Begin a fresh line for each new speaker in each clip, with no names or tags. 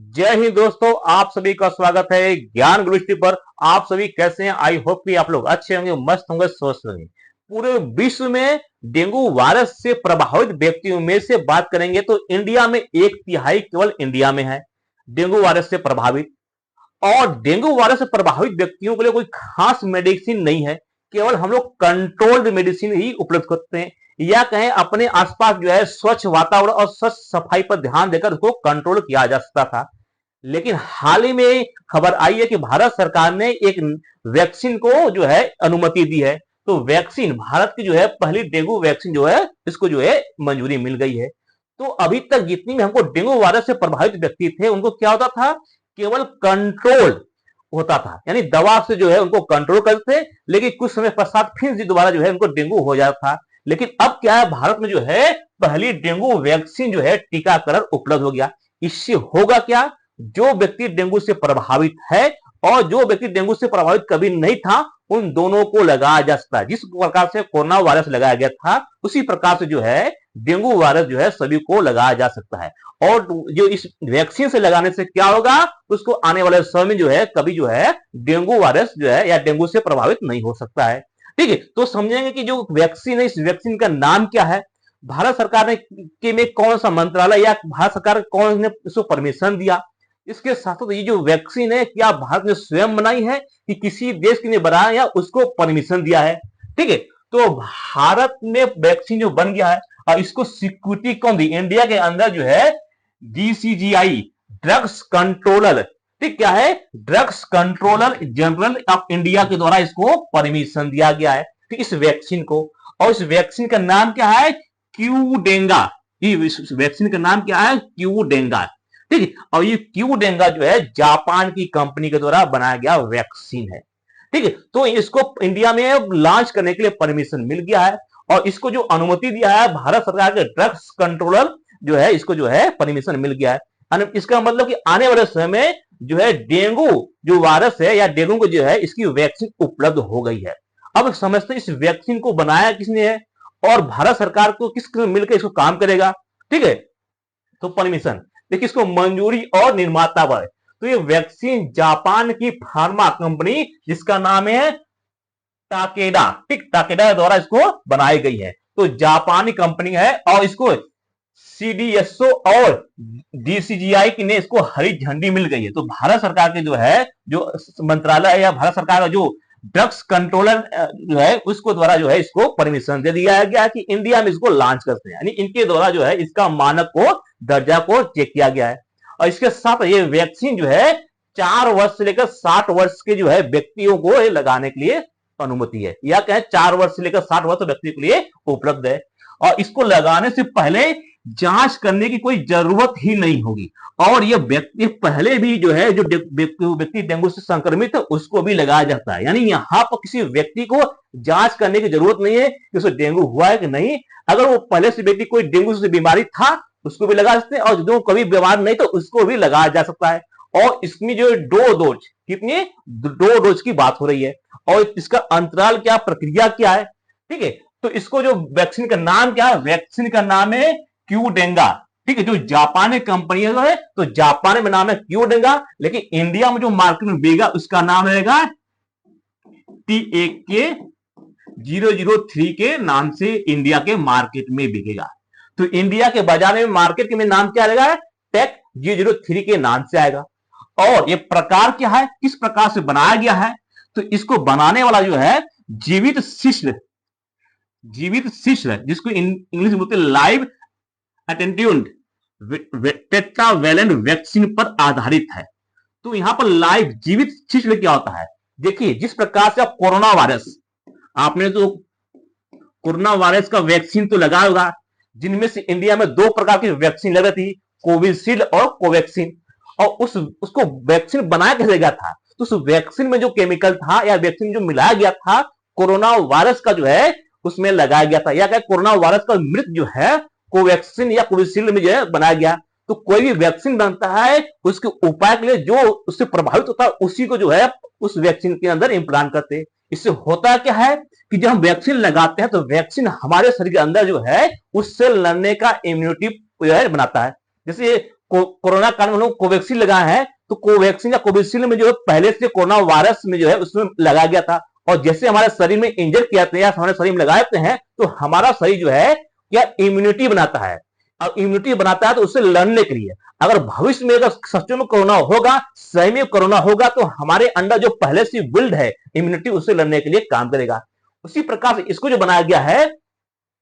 जय हिंद दोस्तों, आप सभी का स्वागत है ज्ञान गुरुष्टि पर। आप सभी कैसे हैं? आई होप कि आप लोग अच्छे होंगे, मस्त होंगे, स्वस्थ होंगे। पूरे विश्व में डेंगू वायरस से प्रभावित व्यक्तियों में से बात करेंगे तो इंडिया में 1/3 केवल इंडिया में है डेंगू वायरस से प्रभावित। और डेंगू वायरस से प्रभावित व्यक्तियों के लिए कोई खास मेडिसिन नहीं है, केवल हम लोग कंट्रोल्ड मेडिसिन ही उपलब्ध करते हैं, या कहें अपने आसपास जो है स्वच्छ वातावरण और स्वच्छ सफाई पर ध्यान देकर उसको कंट्रोल किया जा सकता था। लेकिन हाल ही में खबर आई है कि भारत सरकार ने एक वैक्सीन को जो है अनुमति दी है। तो वैक्सीन, भारत की जो है पहली डेंगू वैक्सीन जो है, इसको जो है मंजूरी मिल गई है। तो अभी तक जितनी भी हमको डेंगू वायरस से प्रभावित व्यक्ति थे उनको क्या होता था, केवल कंट्रोल होता था, यानी दवा से जो है उनको कंट्रोल करते थे, लेकिन कुछ समय पश्चात फिर से दोबारा जो है उनको डेंगू हो जाता था। लेकिन अब क्या है, भारत में जो है पहली डेंगू वैक्सीन जो है टीकाकरण उपलब्ध हो गया। इससे होगा क्या, जो व्यक्ति डेंगू से प्रभावित है और जो व्यक्ति डेंगू से प्रभावित कभी नहीं था, उन दोनों को लगाया जा सकता है। जिस प्रकार से कोरोना वायरस लगाया गया था, उसी प्रकार से जो है डेंगू वायरस जो है सभी को लगाया जा सकता है। और जो इस वैक्सीन से लगाने से क्या होगा, उसको आने वाले समय में जो है कभी जो है डेंगू वायरस जो है या डेंगू से प्रभावित नहीं हो सकता है। ठीक है, तो समझेंगे कि जो वैक्सीन है, इस वैक्सीन का नाम क्या है, भारत सरकार ने के में कौन सा मंत्रालय या भारत सरकार कौन ने इसको परमिशन दिया। इसके साथ साथ ये जो वैक्सीन है, क्या भारत ने स्वयं बनाई है कि किसी देश ने बनाया या उसको परमिशन दिया है। ठीक है, तो भारत में वैक्सीन जो बन गया है और इसको सिक्योरिटी कौन दी, इंडिया के अंदर जो है DCGI, ड्रग्स कंट्रोलर, ठीक क्या है, drugs controller general of India के द्वारा इसको परमिशन दिया गया है, ठीक, इस वैक्सीन को। और इस वैक्सीन का नाम क्या है, क्यूडेंगा। इस वैक्सीन का नाम क्या है, क्यूडेंगा। ठीक है, और ये क्यूडेंगा जो है जापान की कंपनी के द्वारा बनाया गया वैक्सीन है। ठीक है, तो इसको इंडिया में लॉन्च करने के लिए परमिशन मिल गया है और इसको जो अनुमति दिया है भारत सरकार के ड्रग्स कंट्रोलर जो है, इसको जो है परमिशन मिल गया है। इसका मतलब कि आने वाले समय में जो है डेंगू जो वायरस है या डेंगू को जो है इसकी वैक्सीन उपलब्ध हो गई है। अब समझते इस वैक्सीन को बनाया किसने है और भारत सरकार को किस मिलकर इसको काम करेगा। ठीक है, तो परमिशन देखिए, इसको मंजूरी और निर्माता पर, तो ये वैक्सीन जापान की फार्मा कंपनी जिसका नाम है टाकेडा, ठीक, टाकेडा द्वारा इसको बनाई गई है। तो जापानी कंपनी है और इसको CDSO और DCGI की ने इसको हरी झंडी मिल गई है। तो भारत सरकार के जो है जो मंत्रालय है या भारत सरकार का जो ड्रग्स कंट्रोलर जो है उसको द्वारा जो है इसको परमिशन दे दिया गया कि इंडिया में इसको लॉन्च करते हैं, यानी इनके द्वारा जो है इसका मानक को, दर्जा को चेक किया गया है। और इसके साथ ये वैक्सीन जो है 4 वर्ष से लेकर 60 वर्ष के जो है व्यक्तियों को लगाने के लिए अनुमति है, या कहें 4 वर्ष से लेकर 60 वर्ष व्यक्ति के लिए उपलब्ध है। और इसको लगाने से पहले जांच करने की कोई जरूरत ही नहीं होगी। और ये व्यक्ति पहले भी जो है जो व्यक्ति डेंगू से संक्रमित है उसको भी लगाया जाता है, यानी यहाँ पर किसी व्यक्ति को जांच करने की जरूरत नहीं है कि उसे डेंगू हुआ है कि नहीं। अगर वो पहले से व्यक्ति कोई डेंगू से बीमारी था उसको भी लगा सकते हैं, और जो कभी बीमार नहीं तो उसको भी लगाया जा सकता है। और इसमें जो 2 डोज, कितनी 2 डोज की बात हो रही है, और इसका अंतराल क्या, प्रक्रिया क्या है। ठीक है, तो इसको जो वैक्सीन का नाम क्या है, वैक्सीन का नाम है क्यूडेंगा। ठीक है, जो जापानी कंपनी है तो जापान में नाम है क्यूडेंगा, लेकिन इंडिया में जो मार्केट में बिकेगा उसका नाम रहेगा TAK-003 के नाम से इंडिया के मार्केट में बिकेगा। तो इंडिया के बाजार में मार्केट में नाम क्या रहेगा, टेक 003 के नाम से आएगा। और ये प्रकार क्या है, किस प्रकार से बनाया गया है, तो इसको बनाने वाला जो है जीवित शिशु, जिसको इंग्लिश में बोलते हैं लाइव अटेंट्यूड टेट्रावैलेंट वैक्सीन पर आधारित है। तो यहां पर लाइव जीवित शिशु क्या होता है, देखिए जिस प्रकार से कोरोना वायरस, आपने तो कोरोना वायरस का वैक्सीन तो लगाया होगा, जिनमें से इंडिया में 2 प्रकार की वैक्सीन लगी थी, कोविशील्ड और कोवैक्सीन। और उसको वैक्सीन बनाया कैसे गया था, तो उस वैक्सीन में जो केमिकल था या वैक्सीन जो मिलाया गया था कोरोना वायरस का जो है उसमें लगाया गया था, या क्या कोरोना वायरस का मृत जो है कोवैक्सीन या कोविशील्ड में जो है बनाया गया। तो कोई भी वैक्सीन बनता है उसके उपाय के लिए जो उससे प्रभावित होता है उसी को जो है उस वैक्सीन के अंदर इम्प्लांट करते हैं। इससे होता क्या है कि जब हम वैक्सीन लगाते हैं तो वैक्सीन हमारे शरीर के अंदर जो है उससे लड़ने का इम्यूनिटी जो है बनाता है। जैसे कोरोना काल में हम लोग कोवैक्सीन लगाए हैं, तो कोवैक्सीन या कोविशील्ड में जो है पहले से कोरोना वायरस में जो है उसमें लगाया गया था, और जैसे हमारे शरीर में इंजेक्ट किया या हमारे शरीर में लगाते हैं तो हमारा शरीर जो है या इम्यूनिटी बनाता है, और इम्यूनिटी बनाता है तो उससे लड़ने के लिए अगर भविष्य में अगर सच में कोरोना होगा, सही में कोरोना होगा, तो हमारे अंदर जो पहले से बिल्ड है इम्यूनिटी उससे लड़ने के लिए काम करेगा। उसी प्रकार से इसको जो बनाया गया है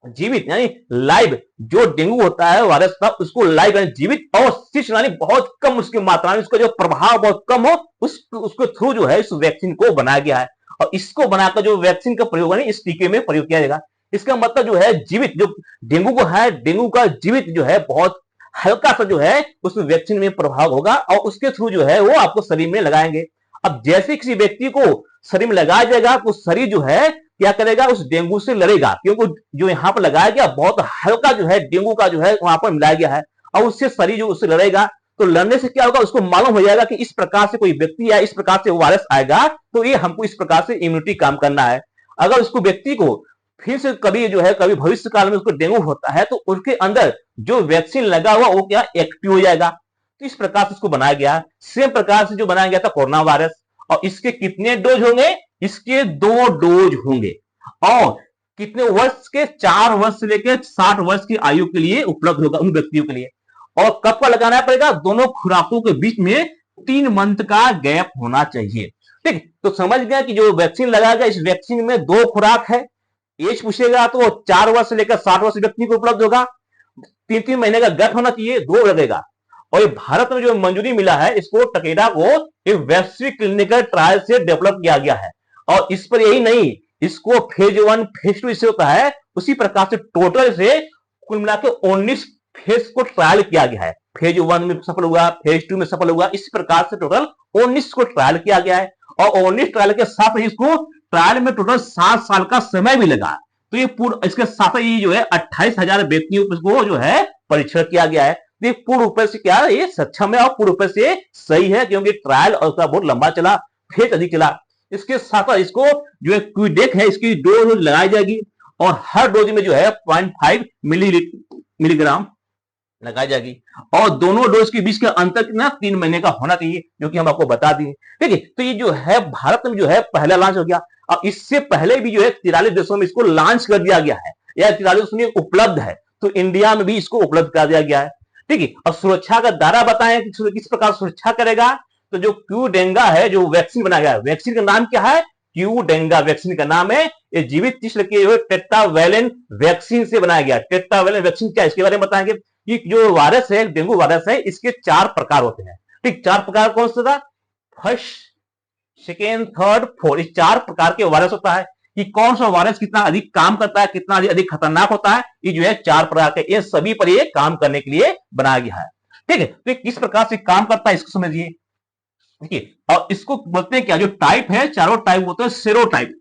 जीवित यानी लाइव, जो डेंगू होता है वायरस का उसको लाइव यानी जीवित और शिष्ट यानी बहुत कम उसकी मात्रा में उसका जो प्रभाव बहुत कम हो उसके थ्रू जो है इस वैक्सीन को बनाया गया है, और इसको बनाकर जो वैक्सीन का प्रयोग है इस टीके में प्रयोग किया जाएगा। इसका मतलब जो है जीवित जो डेंगू को है, डेंगू का जीवित जो है बहुत हल्का सा जो है उसमें वैक्सीन में प्रभाव होगा और उसके थ्रू जो है वो आपको शरीर में लगाएंगे। अब जैसे किसी व्यक्ति को शरीर में लगाया जाएगा तो शरीर जो है क्या करेगा, उस डेंगू से लड़ेगा, क्योंकि जो यहाँ पर लगाया गया बहुत हल्का जो है डेंगू का जो है वहां पर मिलाया गया है, और उससे शरीर जो उससे लड़ेगा, तो लड़ने से क्या होगा उसको मालूम हो जाएगा कि इस प्रकार से कोई व्यक्ति या इस प्रकार से वायरस आएगा तो ये हमको इस प्रकार से इम्यूनिटी काम करना है। अगर उसको व्यक्ति को फिर से कभी जो है कभी भविष्य काल में उसको डेंगू होता है तो उसके अंदर जो वैक्सीन लगा हुआ वो क्या एक्टिव हो जाएगा। तो इस प्रकार से इसको बनाया गया। सेम प्रकार से जो बनाया गया था कोरोना वायरस, और इसके कितने डोज होंगे, इसके 2 डोज होंगे, और कितने वर्ष के, 4 वर्ष से लेकर 60 वर्ष की आयु के लिए उपलब्ध होगा उन व्यक्तियों के लिए। और कब का लगाना पड़ेगा, दोनों खुराकों के बीच में 3 मंथ का गैप होना चाहिए। ठीक, तो समझ गया कि जो वैक्सीन लगाया गया इस वैक्सीन में 2 खुराक है। एज पूछेगा तो 4 वर्ष से लेकर 60 वर्ष व्यक्ति को उपलब्ध होगा, 3-3 महीने का गैप होना चाहिए, 2 लगेगा। और ये भारत में जो मंजूरी मिला है इसको टकेरा को एक वैश्विक क्लिनिकल ट्रायल से डेवलप किया गया है, और इस पर यही नहीं, इसको फेज 1 फेज 2 इससे होता है, उसी प्रकार से टोटल से कुल मिलाकर 19 फेज को ट्रायल किया गया है। फेज 1 में सफल हुआ, फेज 2 में सफल हुआ, इस प्रकार से टोटल 19 को ट्रायल किया गया है, और 19 ट्रायल के साथ ही इसको ट्रायल में टोटल 7 साल का समय भी लगा। तो ये पूर्ण इसके साथ ही जो है 28,000 व्यक्तियों को जो है परीक्षण किया गया है। ये पूर्ण रूप से क्या है, ये सक्षम है और पूर्ण रूप से सही है, क्योंकि ट्रायल और उसका बहुत लंबा चला, फेज अधिक चला। इसके साथ इसको जो है क्विडेक है इसकी डोज लगाई जाएगी, और हर डोज में जो है 0.5 मिलीग्राम लगाई जाएगी, और दोनों डोज के बीच का अंतर कितना 3 महीने का होना चाहिए, जो कि हम आपको बता दिए। ठीक है, तो ये जो है भारत में जो है पहला लॉन्च हो गया, और इससे पहले भी जो है 43 देशों में इसको लॉन्च कर दिया गया है, या 43 देशों में उपलब्ध है, तो इंडिया में भी इसको उपलब्ध कर दिया गया है। ठीक है, और सुरक्षा का दायरा बताएं कि किस प्रकार सुरक्षा करेगा, तो जो क्यूडेंगा है जो वैक्सीन बनाया गया है, वैक्सीन का नाम क्या है, क्यूडेंगा वैक्सीन का नाम है। ये जीवित टीश के टेट्रावैलेंट वैक्सीन से बनाया गया। टेट्रावैलेंट वैक्सीन क्या है इसके बारे में बताएंगे। ये जो वायरस है डेंगू वायरस है इसके 4 प्रकार होते हैं। ठीक, 4 प्रकार कौन सा था, फर्स्ट, सेकेंड, थर्ड, फोर्थ, इस 4 प्रकार के वायरस होता है। कि कौन सा वायरस कितना अधिक काम करता है, कितना अधिक खतरनाक होता है, ये जो है 4 प्रकार के, ये सभी पर ये काम करने के लिए बनाया गया है। ठीक है, तो किस प्रकार से काम करता है इसको समझिए। ठीक, और इसको बोलते हैं क्या, जो टाइप है चारों टाइप होते हैं सेरो टाइप।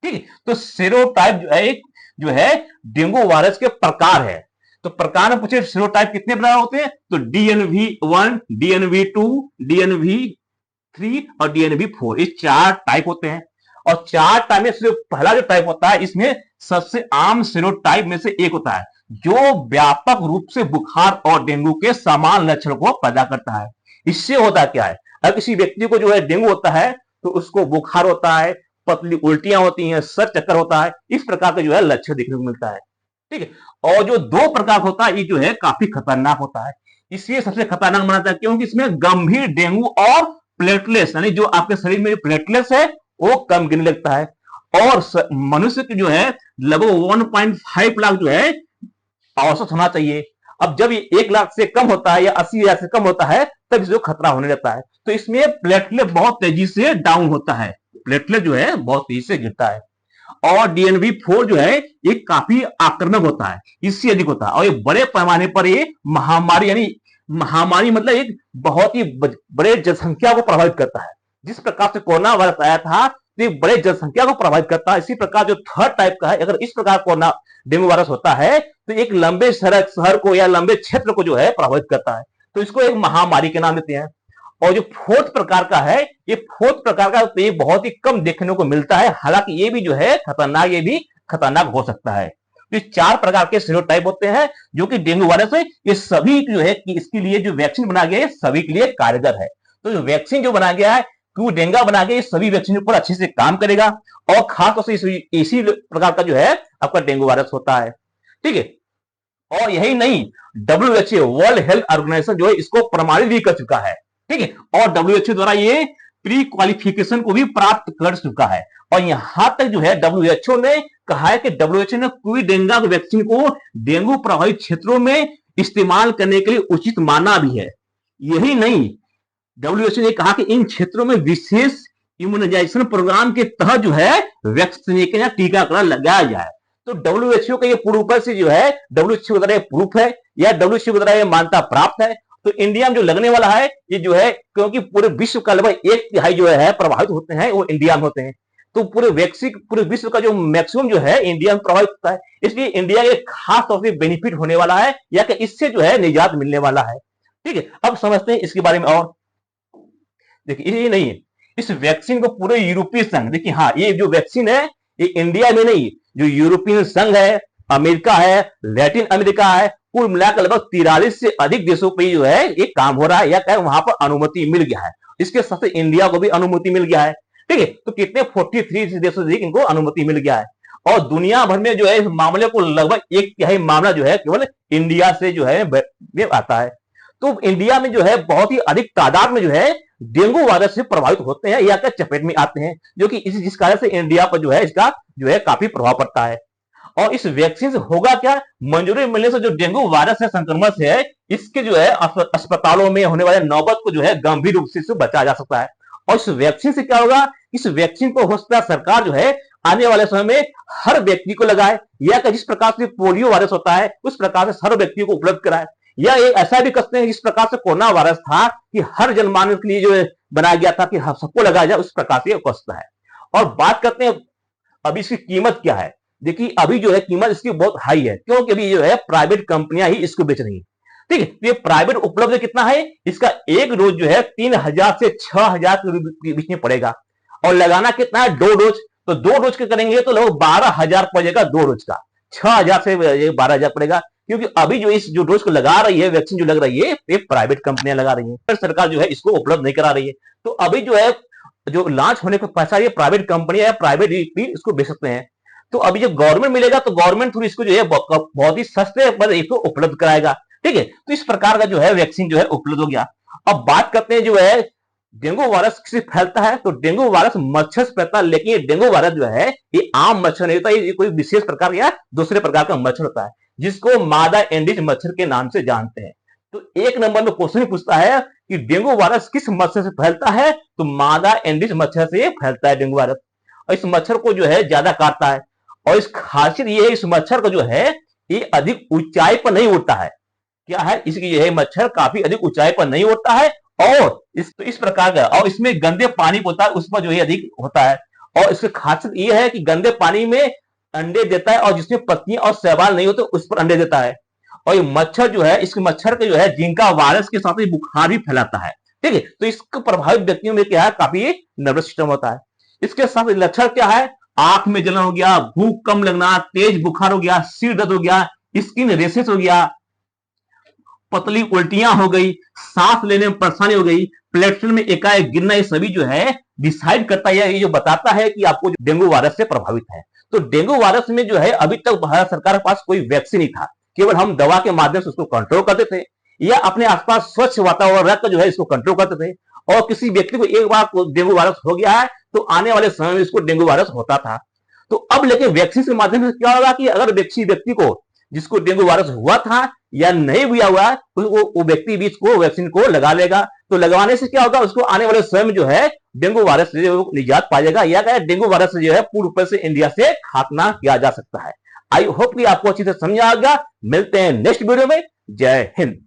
ठीक है, तो सेरो टाइप जो है एक जो है डेंगू वायरस के प्रकार है। तो प्रकार में पूछे सेरो टाइप कितने प्रकार होते हैं, तो DNV1, DNV2, DNV3 और DNV4, ये 4 टाइप होते हैं। और 4 टाइप में से पहला जो टाइप होता है इसमें सबसे आम सेरो टाइप में से एक होता है, जो व्यापक रूप से बुखार और डेंगू के समान लक्षण को पैदा करता है। इससे होता क्या है, अगर किसी व्यक्ति को जो है डेंगू होता है तो उसको बुखार होता है, पतली उल्टियां होती हैं, सर चक्कर होता है, इस प्रकार का जो है लक्षण देखने को मिलता है। ठीक है, और जो 2 प्रकार होता है ये जो है काफी खतरनाक होता है। इसलिए सबसे खतरनाक माना है क्योंकि इसमें गंभीर डेंगू और प्लेटलेट्स यानी जो आपके शरीर में प्लेटलेट्स है वो कम गिरने लगता है, और मनुष्य की जो है लगभग 1.5 लाख जो है औसत होना चाहिए। अब जब ये 1 लाख से कम होता है या 80,000 से कम होता है तब इसको खतरा होने लगता है। तो इसमें प्लेटलेट बहुत तेजी से डाउन होता है, प्लेटलेट जो है बहुत तेजी से गिरता है। और DNV4 जो है ये काफी आक्रामक होता है, इससे अधिक होता है, और ये बड़े पैमाने पर ये महामारी यानी महामारी मतलब एक बहुत ही बड़े जनसंख्या को प्रभावित करता है। जिस प्रकार से कोरोना वायरस आया था तो ये बड़े जनसंख्या को प्रभावित करता है। इसी प्रकार जो थर्ड टाइप का है, अगर इस प्रकार कोरोना डेंगू वायरस होता है तो एक लंबे शहर को या लंबे क्षेत्र को जो है प्रभावित करता है, तो इसको एक महामारी के नाम देते हैं। और जो 4th प्रकार का है, ये 4th प्रकार का तो ये बहुत ही कम देखने को मिलता है, हालांकि ये भी जो है खतरनाक, ये भी खतरनाक हो सकता है। तो 4 प्रकार के सीरोटाइप होते हैं जो कि डेंगू वायरस है, ये सभी जो है कि इसके लिए जो वैक्सीन बना गया है सभी के लिए कारगर है। तो जो वैक्सीन जो बना गया है कि डेंगा बना गया, ये सभी वैक्सीन पर अच्छे से काम करेगा और खासतौर से इसी प्रकार का जो है आपका डेंगू वायरस होता है। ठीक है, और यही नहीं, WHO वर्ल्ड हेल्थ ऑर्गेनाइजेशन जो है इसको प्रमाणित भी कर चुका है। ठीक है, और WHO द्वारा ये प्री क्वालिफिकेशन को भी प्राप्त कर चुका है। और यहां तक जो है WHO ने कहा है कि WHO ने कोई डेंगू वैक्सीन को डेंगू प्रभावित क्षेत्रों में इस्तेमाल करने के लिए उचित माना भी है। यही नहीं, WHO ने कहा कि इन क्षेत्रों में विशेष इम्यूनाइजेशन प्रोग्राम के तहत जो है वैक्सीनेशन या टीकाकरण लगाया जाए। तो WHO का ये प्रूफ से जो है WHO द्वारा प्रूफ है या WHO द्वारा ये मान्यता प्राप्त है। तो इंडिया में जो लगने वाला है ये जो है, क्योंकि पूरे विश्व का लगभग 1/3 जो है प्रभावित होते हैं वो इंडिया में होते हैं, तो पूरे विश्व का जो मैक्सिमम जो है इंडिया में प्रभावित होता है, इसलिए इंडिया के खास तौर से बेनिफिट होने वाला है या कि इससे जो है निजात मिलने वाला है। ठीक है, अब समझते हैं इसके बारे में। और देखिए ये नहीं है, इस वैक्सीन को पूरे यूरोपीय संघ, देखिए हाँ ये जो वैक्सीन है ये इंडिया में नहीं, जो यूरोपियन संघ है, अमेरिका है, लैटिन अमेरिका है, कुल मिलाकर लगभग 43 से अधिक देशों पर जो है ये काम हो रहा है या कहे वहां पर अनुमति मिल गया है। इसके साथ इंडिया को भी अनुमति मिल गया है। ठीक है, तो कितने 43 देशों से इनको अनुमति मिल गया है और दुनिया भर में जो है इस मामले को लगभग 1/3 मामला जो है केवल इंडिया से जो है आता है। तो इंडिया में जो है बहुत ही अधिक तादाद में जो है डेंगू वायरस से प्रभावित होते हैं या चपेट में आते हैं, जो कि जिस कारण से इंडिया पर जो है इसका जो है काफी प्रभाव पड़ता है। और इस वैक्सीन से होगा क्या, मंजूरी मिलने से जो डेंगू वायरस है संक्रमण से है, इसके जो है अस्पतालों में होने वाले नौबत को जो है गंभीर रूप से बचाया जा सकता है। और इस वैक्सीन से क्या होगा, इस वैक्सीन को हो सकता है सरकार जो है आने वाले समय में हर व्यक्ति को लगाए या जिस प्रकार से पोलियो वायरस होता है उस प्रकार से हर व्यक्ति को उपलब्ध कराए, या एक ऐसा भी करते हैं जिस प्रकार से कोरोना वायरस था कि हर जनमानस के लिए जो बनाया गया था कि सबको लगाया जाए, उस प्रकार से हो सकता है। और बात करते हैं अभी इसकी कीमत क्या है। देखिए अभी जो है कीमत इसकी बहुत हाई है, क्योंकि अभी जो है प्राइवेट कंपनियां ही इसको बेच रही है। ठीक है, ये प्राइवेट उपलब्ध कितना है, इसका एक डोज जो है 3000 से 6000 के बीच में पड़ेगा और लगाना कितना है 2 डोज, तो 2 डोज के करेंगे तो लगभग 12000 पड़ेगा 2 डोज का, 6000 से 12000 पड़ेगा। क्योंकि अभी जो इस जो डोज को लगा रही है, वैक्सीन जो लग रही है ये प्राइवेट कंपनियां लगा रही है, सरकार जो है इसको उपलब्ध नहीं करा रही है। तो अभी जो है जो लॉन्च होने का पैसा ये प्राइवेट कंपनियां या प्राइवेट इसको बेच सकते हैं। तो अभी जब गवर्नमेंट मिलेगा तो गवर्नमेंट थ्रू इसको जो है बहुत ही सस्ते पर इसको उपलब्ध कराएगा। ठीक है, तो इस प्रकार का जो है वैक्सीन जो है उपलब्ध हो गया। अब बात करते हैं जो है डेंगू वायरस किससे फैलता है, तो डेंगू वायरस मच्छर से फैलता है, लेकिन ये डेंगू वायरस जो है ये आम मच्छर नहीं होता, ये कोई विशेष प्रकार या दूसरे प्रकार का मच्छर होता है जिसको मादा एंडीज मच्छर के नाम से जानते हैं। तो 1 नंबर में क्वेश्चन पूछता है कि डेंगू वायरस किस मच्छर से फैलता है, तो मादा एंडीज मच्छर से फैलता है डेंगू वायरस। और इस मच्छर को जो है ज्यादा काटता है और इस खासियत ये है इस मच्छर का जो है ये अधिक ऊंचाई पर नहीं उड़ता है। क्या है इसकी जो है मच्छर काफी अधिक ऊंचाई पर नहीं उड़ता है और इस प्रकार का, और इसमें गंदे पानी होता है उस पर जो है अधिक होता है। और इसकी खासियत ये है कि गंदे पानी में अंडे देता है और जिसमें पत्तियां और शैवाल नहीं होते उस पर अंडे देता है। और ये मच्छर जो है इसके मच्छर के जो है जिनका वायरस के साथ ही बुखार भी फैलाता है। ठीक है, तो इसको प्रभावित व्यक्तियों में क्या है काफी नर्वस सिस्टम होता है। इसके साथ लक्षण क्या है, आंख में जलन हो गया, भूख कम लगना, तेज बुखार हो गया, सिर दर्द हो गया, स्किन रेशेस हो गया, पतली उल्टियां हो गई, सांस लेने में परेशानी हो गई, प्लेटलेट में एकाएक गिरना, ये सभी जो है डिसाइड करता है, ये जो बताता है कि आपको डेंगू वायरस से प्रभावित है। तो डेंगू वायरस में जो है अभी तक भारत सरकार के पास कोई वैक्सीन नहीं था, केवल हम दवा के माध्यम से उसको कंट्रोल करते थे या अपने आसपास स्वच्छ वातावरण रखकर जो है इसको कंट्रोल करते थे। और किसी व्यक्ति को एक बार डेंगू वायरस हो गया है तो आने वाले समय में इसको डेंगू वायरस होता था। तो अब लेकिन वैक्सीन के माध्यम से क्या होगा कि अगर व्यक्ति को जिसको डेंगू वायरस हुआ था या नहीं हुआ हुआ वो व्यक्ति भी इसको वैक्सीन को लगा लेगा। तो लगवाने से क्या होगा, उसको आने वाले समय में जो है डेंगू वायरस से निजात पाएगा या डेंगू वायरस से जो है पूर्ण रूप से इंडिया से खात्मा किया जा सकता है। आई होप कि आपको अच्छी से समझ आ गया। मिलते हैं नेक्स्ट वीडियो में। जय हिंद।